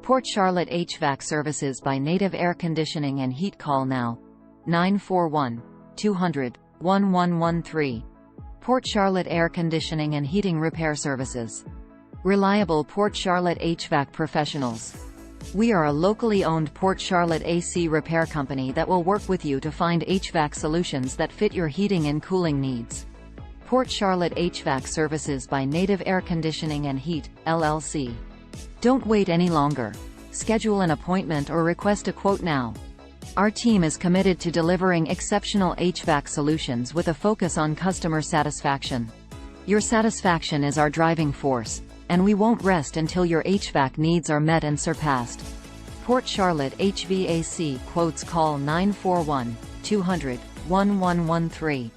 Port Charlotte HVAC Services by Native Air Conditioning and Heat. Call now. 941-200-1113. Port Charlotte Air Conditioning and Heating Repair Services. Reliable Port Charlotte HVAC professionals. We are a locally owned Port Charlotte AC repair company that will work with you to find HVAC solutions that fit your heating and cooling needs. Port Charlotte HVAC Services by Native Air Conditioning and Heat, LLC. Don't wait any longer. Schedule an appointment or request a quote now. Our team is committed to delivering exceptional HVAC solutions with a focus on customer satisfaction. Your satisfaction is our driving force, and we won't rest until your HVAC needs are met and surpassed. Port Charlotte HVAC quotes. Call 941-200-1113.